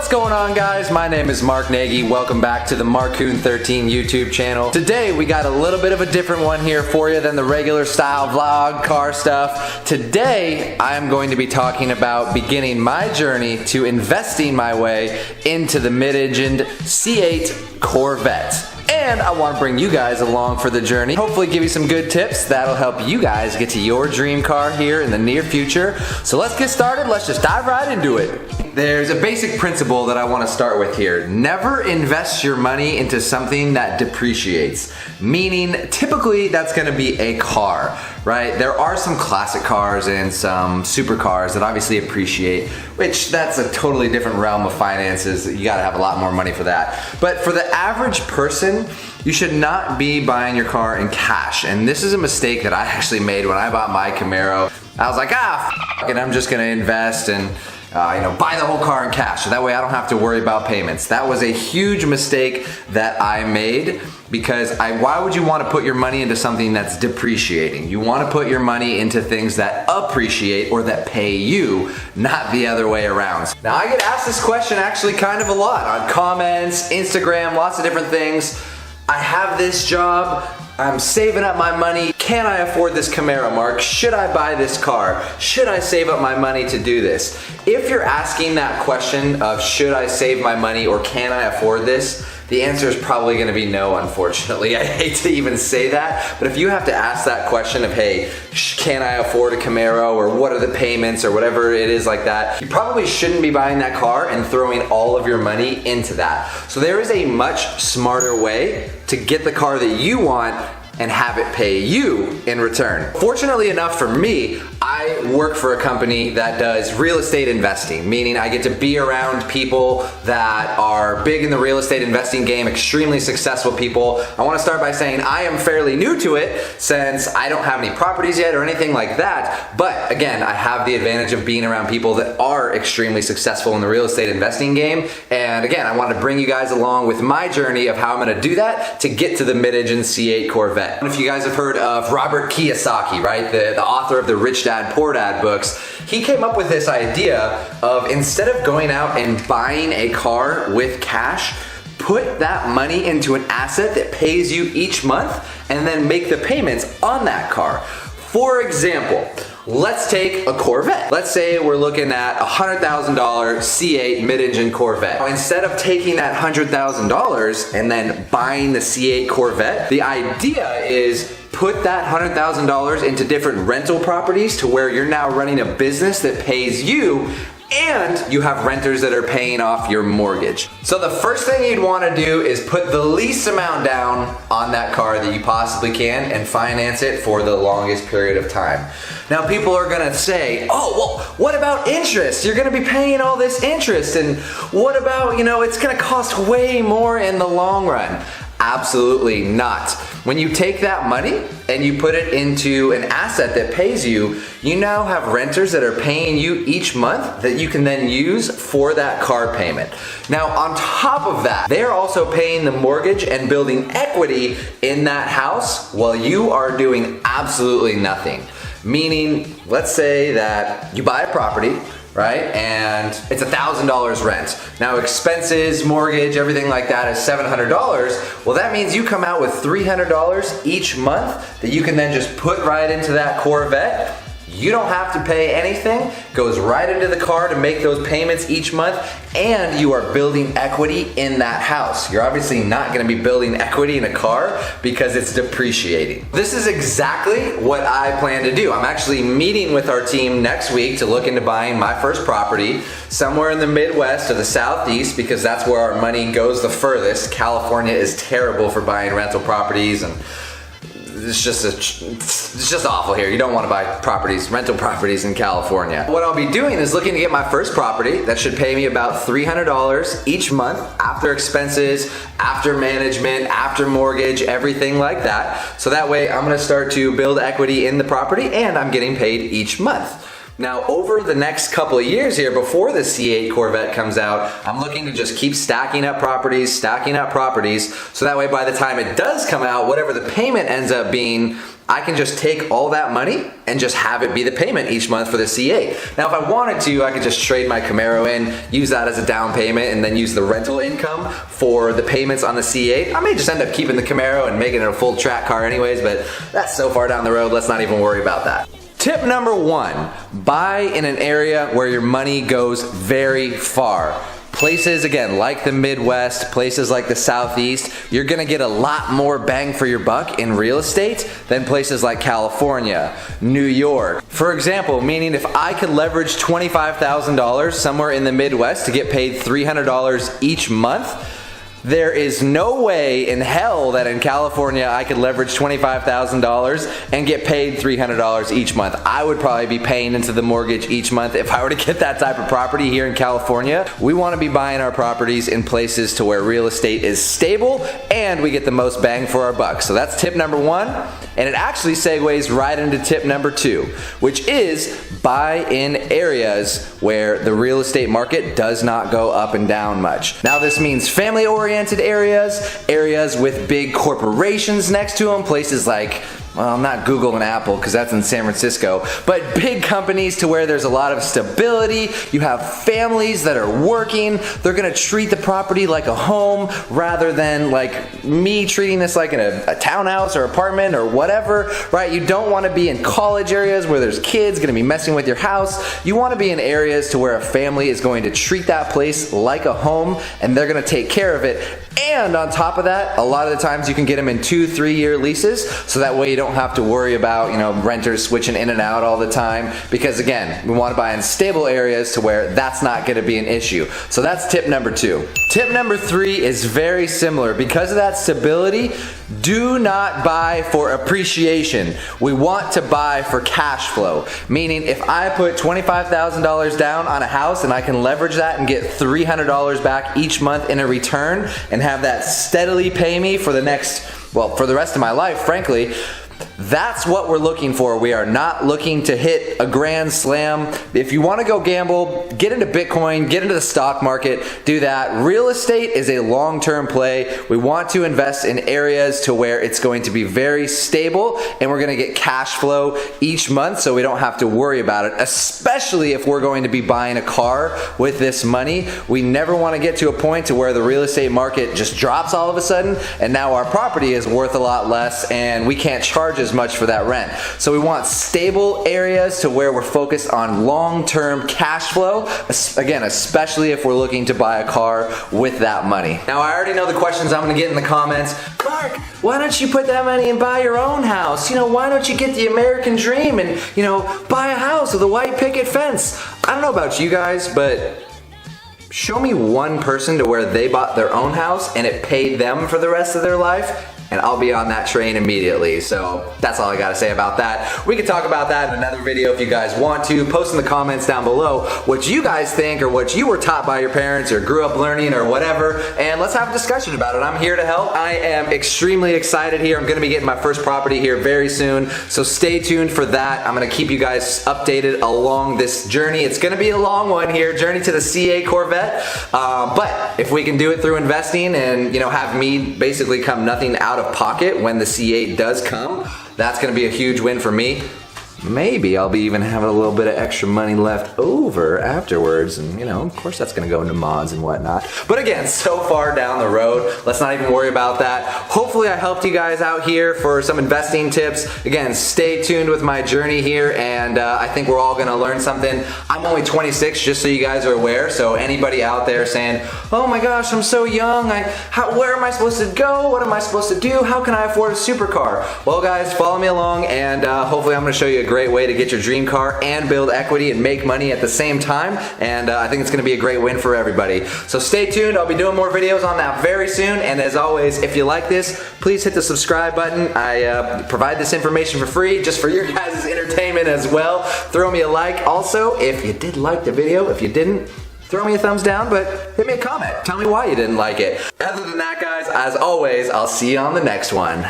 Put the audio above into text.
What's going on, guys? My name is Mark Nagy. Welcome back to the Marcoon13 YouTube channel. Today we got a little bit of a different one here for you than the regular style vlog car stuff. Today I'm going to be talking about beginning my journey to investing my way into the mid-engined C8 Corvette. And I want to bring you guys along for the journey. Hopefully give you some good tips that'll help you guys get to your dream car here in the near future. So let's get started. Let's just dive right into it. There's a basic principle that I want to start with here. Never invest your money into something that depreciates. Meaning, typically that's going to be a car, right? There are some classic cars and some supercars that obviously appreciate, which that's a totally different realm of finances. You got to have a lot more money for that. But for the average person, you should not be buying your car in cash. And this is a mistake that I actually made when I bought my Camaro. I was like, f*** it, I'm just going to invest and buy the whole car in cash, so that way I don't have to worry about payments. That was a huge mistake that I made because why would you want to put your money into something that's depreciating? You want to put your money into things that appreciate or that pay you, not the other way around. Now I get asked this question actually kind of a lot on comments, Instagram, lots of different things. I have this job, I'm saving up my money. Can I afford this Camaro, Mark? Should I buy this car? Should I save up my money to do this? If you're asking that question of should I save my money or can I afford this, the answer is probably gonna be no, unfortunately. I hate to even say that, but if you have to ask that question of, hey, can I afford a Camaro, or what are the payments, or whatever it is like that, you probably shouldn't be buying that car and throwing all of your money into that. So there is a much smarter way to get the car that you want and have it pay you in return. Fortunately enough for me, I work for a company that does real estate investing, meaning I get to be around people that are big in the real estate investing game, extremely successful people. I want to start by saying I am fairly new to it since I don't have any properties yet or anything like that, but again, I have the advantage of being around people that are extremely successful in the real estate investing game, and again, I want to bring you guys along with my journey of how I'm going to do that to get to the mid-engine C8 Corvette. I don't know if you guys have heard of Robert Kiyosaki, right? The author of the Rich Dad, Poor Dad books. He came up with this idea of instead of going out and buying a car with cash, put that money into an asset that pays you each month and then make the payments on that car. For example, let's take a Corvette. Let's say we're looking at a $100,000 C8 mid-engine Corvette. Instead of taking that $100,000 and then buying the C8 Corvette, the idea is put that $100,000 into different rental properties to where you're now running a business that pays you, and you have renters that are paying off your mortgage. So the first thing you'd want to do is put the least amount down on that car that you possibly can and finance it for the longest period of time. Now people are gonna say, oh, well, what about interest? You're gonna be paying all this interest, and what about, it's gonna cost way more in the long run. Absolutely not. When you take that money and you put it into an asset that pays you, you now have renters that are paying you each month that you can then use for that car payment. Now on top of that, they're also paying the mortgage and building equity in that house while you are doing absolutely nothing. Meaning, let's say that you buy a property, right? And it's $1,000 rent. Now expenses, mortgage, everything like that is $700. Well, that means you come out with $300 each month that you can then just put right into that Corvette. You don't have to pay anything, goes right into the car to make those payments each month, and you are building equity in that house. You're obviously not gonna be building equity in a car because it's depreciating. This is exactly what I plan to do. I'm actually meeting with our team next week to look into buying my first property somewhere in the Midwest or the Southeast, because that's where our money goes the furthest. California is terrible for buying rental properties, and it's just awful here. You don't want to buy rental properties in California. What I'll be doing is looking to get my first property that should pay me about $300 each month after expenses, after management, after mortgage, everything like that. So that way I'm going to start to build equity in the property and I'm getting paid each month. Now, over the next couple of years here, before the C8 Corvette comes out, I'm looking to just keep stacking up properties, so that way by the time it does come out, whatever the payment ends up being, I can just take all that money and just have it be the payment each month for the C8. Now, if I wanted to, I could just trade my Camaro in, use that as a down payment, and then use the rental income for the payments on the C8. I may just end up keeping the Camaro and making it a full track car anyways, but that's so far down the road, let's not even worry about that. Tip number 1, buy in an area where your money goes very far. Places, again, like the Midwest, places like the Southeast, you're gonna get a lot more bang for your buck in real estate than places like California, New York. For example, meaning if I could leverage $25,000 somewhere in the Midwest to get paid $300 each month, there is no way in hell that in California I could leverage $25,000 and get paid $300 each month. I would probably be paying into the mortgage each month if I were to get that type of property here in California. We want to be buying our properties in places to where real estate is stable and we get the most bang for our buck. So that's tip number 1, and it actually segues right into tip number 2, which is buy in areas where the real estate market does not go up and down much. Now this means family-oriented areas with big corporations next to them, places like, well, not Google and Apple because that's in San Francisco, but big companies to where there's a lot of stability. You have families that are working. They're gonna treat the property like a home rather than like me treating this like in a townhouse or apartment or whatever, right? You don't wanna be in college areas where there's kids gonna be messing with your house. You wanna be in areas to where a family is going to treat that place like a home and they're gonna take care of it. And on top of that, a lot of the times you can get them in 2-3 year leases, so that way you don't have to worry about, you know, renters switching in and out all the time, because again, we want to buy in stable areas to where that's not going to be an issue. So that's tip number 2. Tip number 3 is very similar. Because of that stability, do not buy for appreciation. We want to buy for cash flow, meaning if I put $25,000 down on a house and I can leverage that and get $300 back each month in a return and have that steadily pay me for the next, well, for the rest of my life, frankly, that's what we're looking for. We are not looking to hit a grand slam. If you want to go gamble, get into Bitcoin, get into the stock market, do that. Real estate is a long-term play. We want to invest in areas to where it's going to be very stable and we're going to get cash flow each month so we don't have to worry about it, especially if we're going to be buying a car with this money. We never want to get to a point to where the real estate market just drops all of a sudden and now our property is worth a lot less and we can't charge as much for that rent. So we want stable areas to where we're focused on long-term cash flow, again, especially if we're looking to buy a car with that money. Now I already know the questions I'm gonna get in the comments. Mark, why don't you put that money and buy your own house? You know, why don't you get the American dream and, you know, buy a house with a white picket fence? I don't know about you guys, but show me one person to where they bought their own house and it paid them for the rest of their life, and I'll be on that train immediately. So that's all I gotta say about that. We could talk about that in another video if you guys want to. Post in the comments down below what you guys think or what you were taught by your parents or grew up learning or whatever, and let's have a discussion about it. I'm here to help. I am extremely excited here. I'm gonna be getting my first property here very soon, so stay tuned for that. I'm gonna keep you guys updated along this journey. It's gonna be a long one here, journey to the C8 Corvette, but if we can do it through investing and, you know, have me basically come nothing out of pocket when the C8 does come, that's gonna be a huge win for me. Maybe I'll be even having a little bit of extra money left over afterwards, and you know, of course that's gonna go into mods and whatnot. But again, so far down the road, let's not even worry about that. Hopefully I helped you guys out here for some investing tips. Again, stay tuned with my journey here, and I think we're all gonna learn something. I'm only 26, just so you guys are aware, so anybody out there saying, oh my gosh, I'm so young, where am I supposed to go? What am I supposed to do? How can I afford a supercar? Well guys, follow me along, and hopefully I'm gonna show you a great way to get your dream car and build equity and make money at the same time, and I think it's gonna be a great win for everybody. So stay tuned, I'll be doing more videos on that very soon, and as always, if you like this, please hit the subscribe button. I provide this information for free, just for your guys' entertainment as well. Throw me a like. Also, if you did like the video, if you didn't, throw me a thumbs down, but hit me a comment. Tell me why you didn't like it. Other than that, guys, as always, I'll see you on the next one.